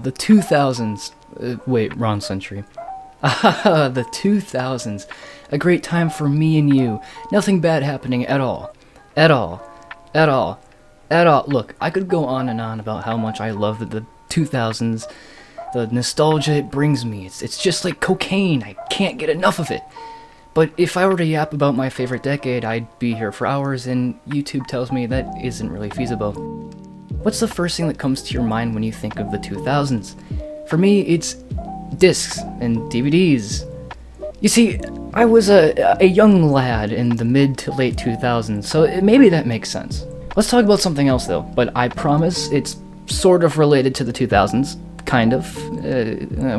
The 2000s. Wait, wrong century. The 2000s. A great time for me and you. Nothing bad happening at all. At all. At all. At all. Look, I could go on and on about how much I love the 2000s. The nostalgia it brings me. It's just like cocaine. I can't get enough of it. But if I were to yap about my favorite decade, I'd be here for hours, and YouTube tells me that isn't really feasible. What's the first thing that comes to your mind when you think of the 2000s? For me, it's discs and DVDs. You see, I was a young lad in the mid to late 2000s, so maybe that makes sense. Let's talk about something else though, but I promise it's sort of related to the 2000s. Kind of.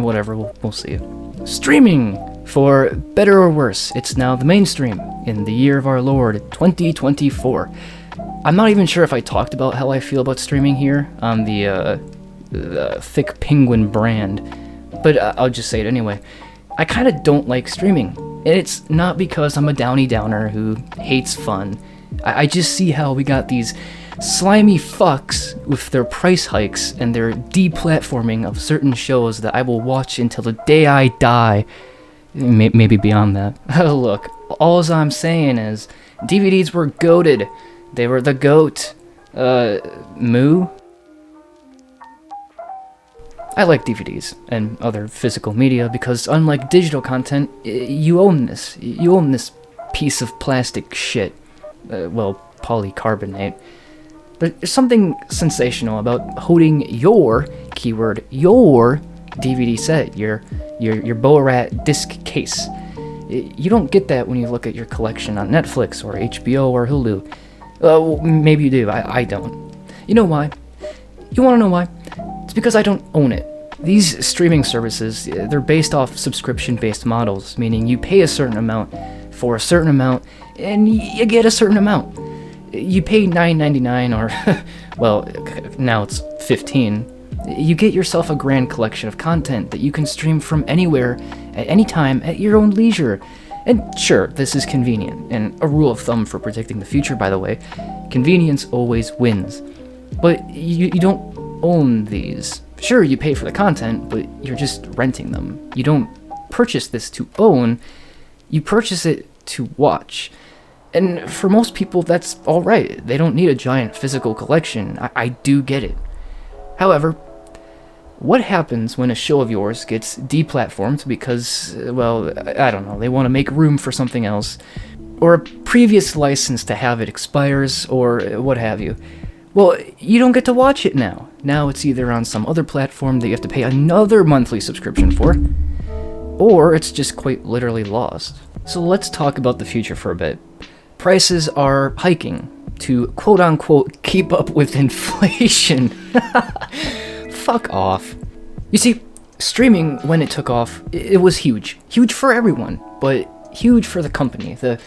Whatever, we'll see. Streaming! For better or worse, it's now the mainstream in the year of our Lord, 2024. I'm not even sure if I talked about how I feel about streaming here on the Thick Penguin brand, but I'll just say it anyway. I kind of don't like streaming, and it's not because I'm a downy downer who hates fun. I just see how we got these slimy fucks with their price hikes and their deplatforming of certain shows that I will watch until the day I die. Maybe beyond that. Look, all I'm saying is, DVDs were goated. They were the goat. Moo? I like DVDs and other physical media because unlike digital content, you own this. You own this piece of plastic shit. Polycarbonate. But there's something sensational about holding your, keyword, your DVD set, your Borat disc case. You don't get that when you look at your collection on Netflix or HBO or Hulu. Well, maybe you do, I don't. You know why? You wanna know why? It's because I don't own it. These streaming services, they're based off subscription-based models, meaning you pay a certain amount for a certain amount, and you get a certain amount. You pay $9.99 or, well, now it's $15. You get yourself a grand collection of content that you can stream from anywhere, at any time, at your own leisure. And sure, this is convenient, and a rule of thumb for predicting the future, by the way. Convenience always wins. But you don't own these. Sure, you pay for the content, but you're just renting them. You don't purchase this to own, you purchase it to watch. And for most people, that's alright. They don't need a giant physical collection. I do get it. However, what happens when a show of yours gets deplatformed because, well, I don't know, they want to make room for something else, or a previous license to have it expires, or what have you? Well, you don't get to watch it now. Now it's either on some other platform that you have to pay another monthly subscription for, or it's just quite literally lost. So let's talk about the future for a bit. Prices are hiking to quote-unquote keep up with inflation. Fuck off. You see, streaming, when it took off, it was huge. Huge for everyone, but huge for the company, the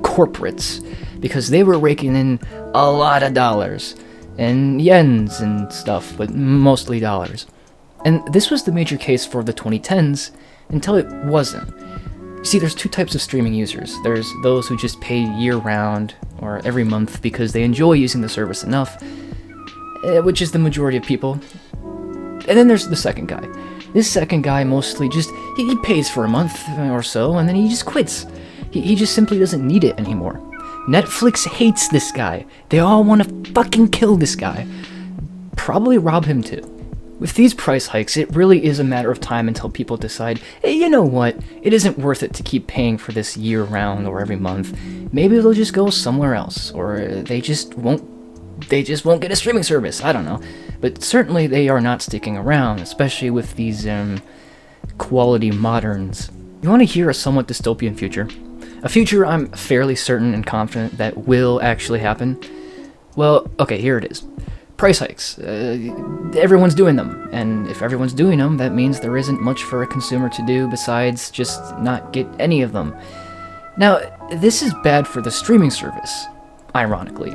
corporates, because they were raking in a lot of dollars, and yens and stuff, but mostly dollars. And this was the major case for the 2010s, until it wasn't. You see, there's two types of streaming users. There's those who just pay year-round, or every month, because they enjoy using the service enough, which is the majority of people. And then there's the second guy. This second guy mostly just, he pays for a month or so, and then he just quits. He just simply doesn't need it anymore. Netflix hates this guy. They all want to fucking kill this guy. Probably rob him too. With these price hikes, it really is a matter of time until people decide, hey, you know what, it isn't worth it to keep paying for this year-round or every month. Maybe they'll just go somewhere else, or they just won't get a streaming service, I don't know. But certainly they are not sticking around, especially with these, quality moderns. You want to hear a somewhat dystopian future? A future I'm fairly certain and confident that will actually happen? Well, okay, here it is. Price hikes. Everyone's doing them, and if everyone's doing them, that means there isn't much for a consumer to do besides just not get any of them. Now, this is bad for the streaming service, ironically.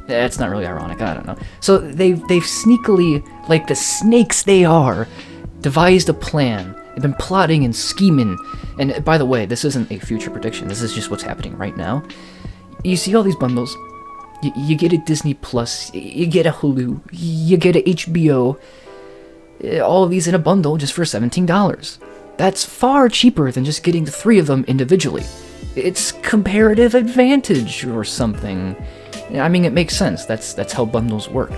It's not really ironic, I don't know. So they've sneakily, like the snakes they are, devised a plan. They've been plotting and scheming. And by the way, this isn't a future prediction, this is just what's happening right now. You see all these bundles. You get a Disney Plus, you get a Hulu, you get a HBO. all of these in a bundle just for $17. That's far cheaper than just getting the 3 of them individually. It's comparative advantage or something. I mean, it makes sense. That's how bundles work.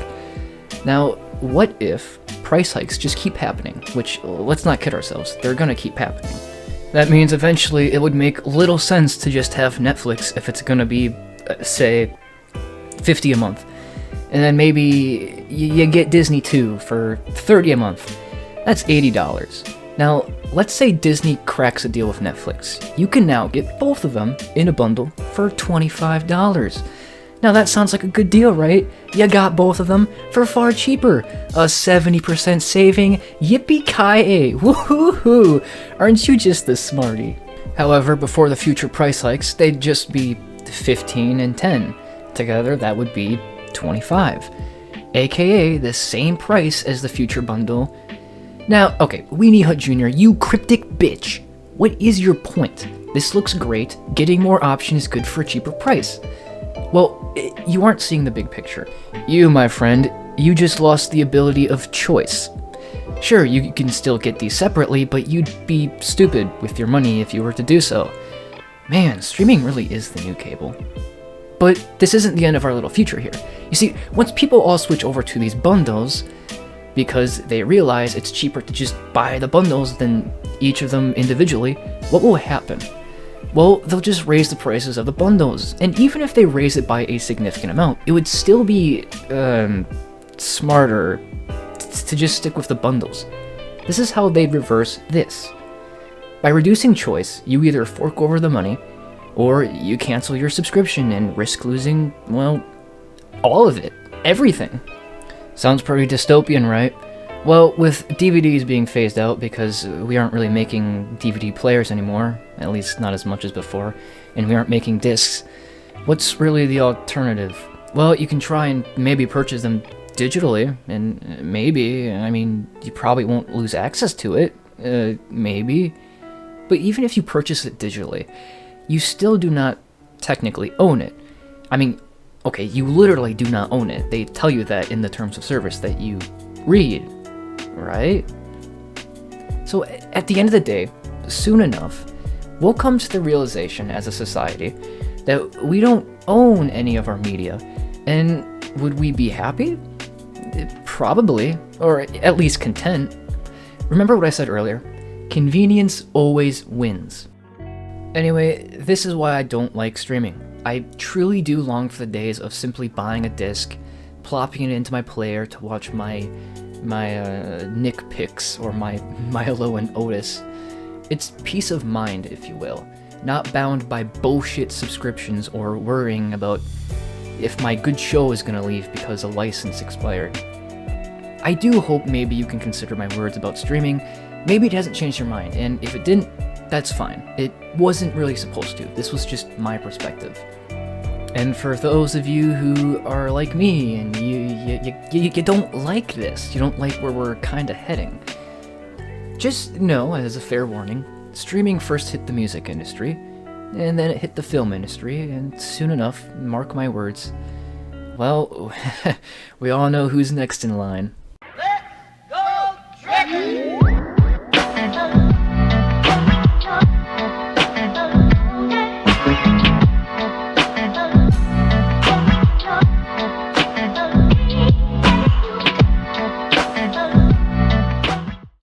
Now, what if price hikes just keep happening? Which, let's not kid ourselves, they're gonna keep happening. That means eventually it would make little sense to just have Netflix if it's gonna be, say, $50 a month. And then maybe you get Disney too for $30 a month. That's $80. Now, let's say Disney cracks a deal with Netflix. You can now get both of them in a bundle for $25. Now that sounds like a good deal, right? You got both of them for far cheaper. A 70% saving. Yippee-ki-yay. Woohoo! Aren't you just the smarty? However, before the future price hikes, they'd just be 15 and 10. Together, that would be 25. AKA the same price as the future bundle. Now, okay, Weenie Hut Jr., you cryptic bitch. What is your point? This looks great. Getting more options is good for a cheaper price. Well, you aren't seeing the big picture. You, my friend, you just lost the ability of choice. Sure, you can still get these separately, but you'd be stupid with your money if you were to do so. Man, streaming really is the new cable. But this isn't the end of our little future here. You see, once people all switch over to these bundles, because they realize it's cheaper to just buy the bundles than each of them individually, what will happen? Well, they'll just raise the prices of the bundles, and even if they raise it by a significant amount, it would still be, smarter to just stick with the bundles. This is how they'd reverse this. By reducing choice, you either fork over the money, or you cancel your subscription and risk losing, well, all of it. Everything. Sounds pretty dystopian, right? Well, with DVDs being phased out because we aren't really making DVD players anymore, at least not as much as before, and we aren't making discs, what's really the alternative? Well, you can try and maybe purchase them digitally, and maybe, I mean, you probably won't lose access to it, maybe. But even if you purchase it digitally, you still do not technically own it. I mean, okay, you literally do not own it. They tell you that in the terms of service that you read, right? So at the end of the day, soon enough, we'll come to the realization as a society that we don't own any of our media. And would we be happy? Probably, or at least content. Remember what I said earlier? Convenience always wins. Anyway, this is why I don't like streaming. I truly do long for the days of simply buying a disc, plopping it into my player to watch my Nick Picks or my Milo and Otis. It's peace of mind, if you will, not bound by bullshit subscriptions or worrying about if my good show is gonna leave because a license expired. I do hope maybe you can consider my words about streaming. Maybe it hasn't changed your mind, and if it didn't, that's fine. It wasn't really supposed to. This was just my perspective. And for those of you who are like me and you don't like this, you don't like where we're kind of heading, just know, as a fair warning, streaming first hit the music industry, and then it hit the film industry, and soon enough, mark my words, well, we all know who's next in line.